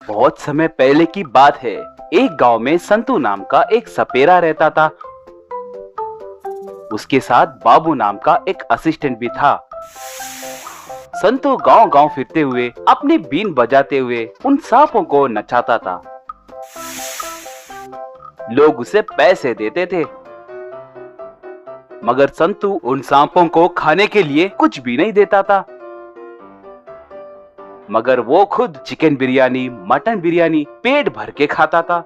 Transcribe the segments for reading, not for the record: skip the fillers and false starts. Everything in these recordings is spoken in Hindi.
बहुत समय पहले की बात है। एक गांव में संतू नाम का एक सपेरा रहता था। उसके साथ बाबू नाम का एक असिस्टेंट भी था। संतू गांव-गांव फिरते हुए अपनी बीन बजाते हुए उन सांपों को नचाता था। लोग उसे पैसे देते थे, मगर संतू उन सांपों को खाने के लिए कुछ भी नहीं देता था। मगर वो खुद चिकन बिरयानी, मटन बिरयानी पेट भर के खाता था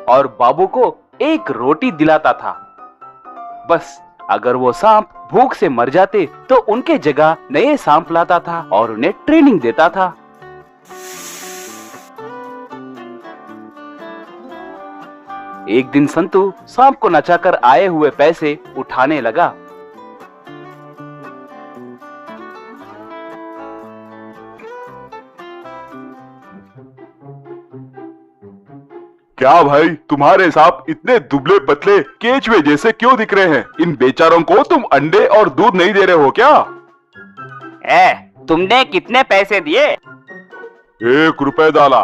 और बाबू को एक रोटी दिलाता था। बस अगर वो सांप भूख से मर जाते तो उनके जगह नए सांप लाता था और उन्हें ट्रेनिंग देता था। एक दिन संतू सांप को नचाकर आए हुए पैसे उठाने लगा। क्या भाई, तुम्हारे सांप इतने दुबले पतले केचुए जैसे क्यों दिख रहे हैं? इन बेचारों को तुम अंडे और दूध नहीं दे रहे हो क्या? तुमने कितने पैसे दिए? 1 रुपए डाला।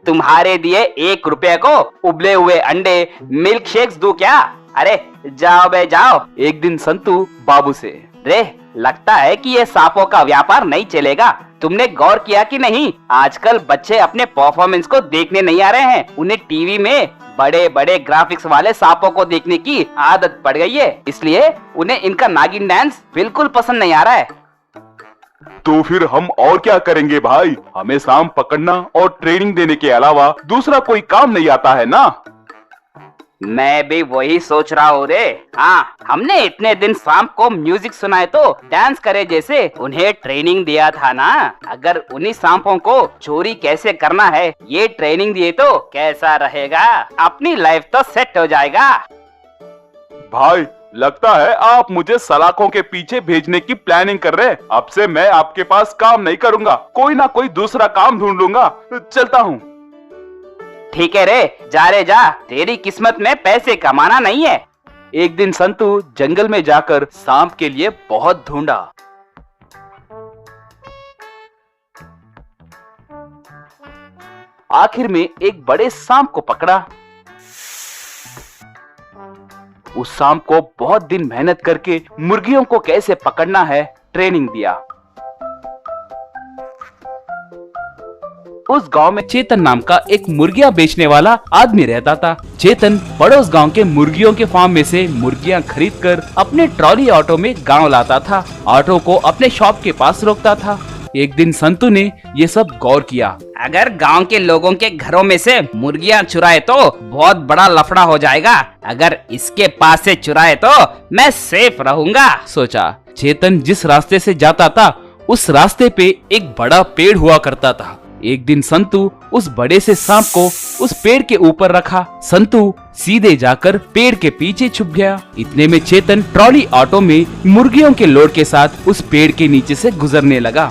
तुम्हारे दिए 1 रुपए को उबले हुए अंडे मिल्क शेक्स दूं क्या? अरे जाओ बे जाओ। एक दिन संतू बाबू से, रे लगता है कि ये सांपों का व्यापार नहीं चलेगा। तुमने गौर किया कि नहीं, आजकल बच्चे अपने परफॉर्मेंस को देखने नहीं आ रहे हैं। उन्हें टीवी में बड़े बड़े ग्राफिक्स वाले सांपों को देखने की आदत पड़ गई है, इसलिए उन्हें इनका नागिन डांस बिल्कुल पसंद नहीं आ रहा है। तो फिर हम और क्या करेंगे भाई? हमें सांप पकड़ना और ट्रेनिंग देने के अलावा दूसरा कोई काम नहीं आता है ना? मैं भी वही सोच रहा हूँ रे। हाँ, हमने इतने दिन सांप को म्यूजिक सुनाए तो डांस करे जैसे उन्हें ट्रेनिंग दिया था ना। अगर उन्हीं सांपों को चोरी कैसे करना है ये ट्रेनिंग दिए तो कैसा रहेगा? अपनी लाइफ तो सेट हो जाएगा। भाई लगता है आप मुझे सलाखों के पीछे भेजने की प्लानिंग कर रहे हैं। अब से मैं आपके पास काम नहीं करूँगा, कोई ना कोई दूसरा काम ढूंढ लूंगा। चलता हूँ। ठीक है रे, जा रे जा, तेरी किस्मत में पैसे कमाना नहीं है। एक दिन संतू जंगल में जाकर सांप के लिए बहुत ढूंढा। आखिर में एक बड़े सांप को पकड़ा। उस सांप को बहुत दिन मेहनत करके मुर्गियों को कैसे पकड़ना है ट्रेनिंग दिया। उस गांव में चेतन नाम का एक मुर्गियां बेचने वाला आदमी रहता था। चेतन पड़ोस गांव के मुर्गियों के फार्म में से मुर्गियां खरीदकर अपने ट्रॉली ऑटो में गांव लाता था। ऑटो को अपने शॉप के पास रोकता था। एक दिन संतू ने ये सब गौर किया। अगर गांव के लोगों के घरों में से मुर्गियां चुराए तो बहुत बड़ा लफड़ा हो जाएगा। अगर इसके पास से चुराए तो मैं सेफ रहूंगा, सोचा। चेतन जिस रास्ते से जाता था उस रास्ते पे एक बड़ा पेड़ हुआ करता था। एक दिन संतू उस बड़े से सांप को उस पेड़ के ऊपर रखा। संतू सीधे जाकर पेड़ के पीछे छुप गया। इतने में चेतन ट्रॉली ऑटो में मुर्गियों के लोड के साथ उस पेड़ के नीचे से गुजरने लगा।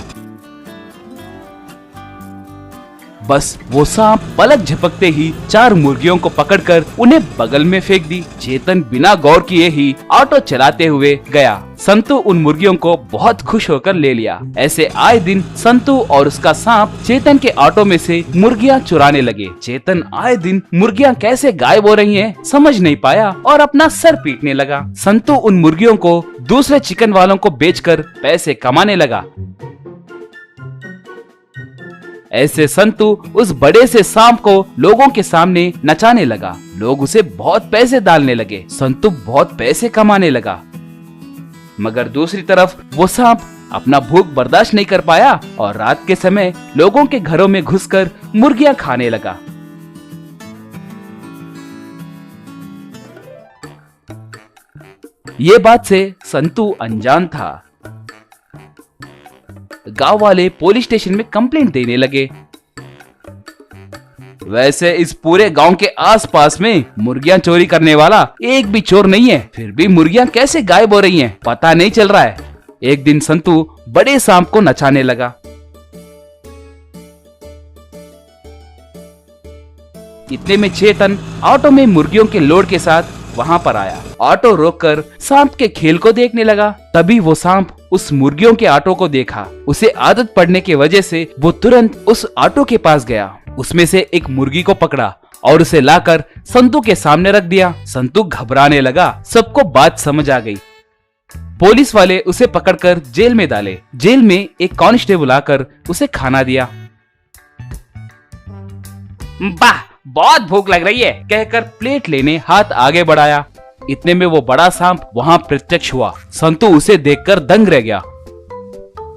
बस वो सांप पलक झपकते ही 4 मुर्गियों को पकड़कर उन्हें बगल में फेंक दी। चेतन बिना गौर किए ही ऑटो चलाते हुए गया। संतू उन मुर्गियों को बहुत खुश होकर ले लिया। ऐसे आए दिन संतू और उसका सांप चेतन के ऑटो में से मुर्गियां चुराने लगे। चेतन आए दिन मुर्गियां कैसे गायब हो रही हैं समझ नहीं पाया और अपना सर पीटने लगा। संतू उन मुर्गियों को दूसरे चिकन वालों को बेचकर पैसे कमाने लगा। ऐसे संतू उस बड़े से सांप को लोगों के सामने नचाने लगा। लोग उसे बहुत पैसे डालने लगे। संतू बहुत पैसे कमाने लगा, मगर दूसरी तरफ वो सांप अपना भूख बर्दाश्त नहीं कर पाया और रात के समय लोगों के घरों में घुसकर मुर्गियां खाने लगा। ये बात से संतू अनजान था। गांव वाले पुलिस स्टेशन में कंप्लेंट देने लगे। वैसे इस पूरे गांव के आसपास में मुर्गियां चोरी करने वाला एक भी चोर नहीं है, फिर भी मुर्गियां कैसे गायब हो रही हैं, पता नहीं चल रहा है। एक दिन संतू बड़े सांप को नचाने लगा। इतने में चेतन ऑटो में मुर्गियों के लोड के साथ वहां पर आया। ऑटो रोककर सांप के खेल को देखने लगा। तभी वो सांप उस मुर्गियों के आटो को देखा। उसे आदत पड़ने की वजह से वो तुरंत उस आटो के पास गया, उसमें से एक मुर्गी को पकड़ा और उसे लाकर संतू के सामने रख दिया। संतू घबराने लगा। सबको बात समझ आ गई। पुलिस वाले उसे पकड़कर जेल में डाले। जेल में एक कांस्टेबल आकर उसे खाना दिया। वाह, बहुत भूख लग रही है, कहकर प्लेट लेने हाथ आगे बढ़ाया। इतने में वो बड़ा सांप वहाँ प्रत्यक्ष हुआ। संतू उसे देखकर दंग रह गया।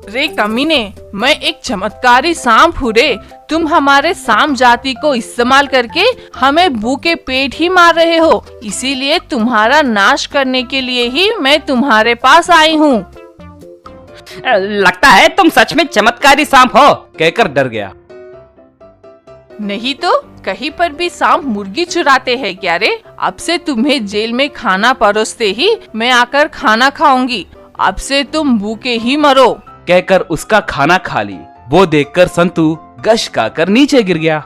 रे कमीने, मैं एक चमत्कारी सांप हूँ रे। तुम हमारे सांप जाति को इस्तेमाल करके हमें भूखे पेट ही मार रहे हो, इसीलिए तुम्हारा नाश करने के लिए ही मैं तुम्हारे पास आई हूँ। लगता है तुम सच में चमत्कारी सांप हो, कहकर डर गया। नहीं तो कहीं पर भी सांप मुर्गी चुराते हैं क्या रे? अब से तुम्हें जेल में खाना परोसते ही मैं आकर खाना खाऊंगी। अब से तुम भूखे ही मरो। कहकर उसका खाना खा ली। वो देखकर संतू गश खाकर नीचे गिर गया।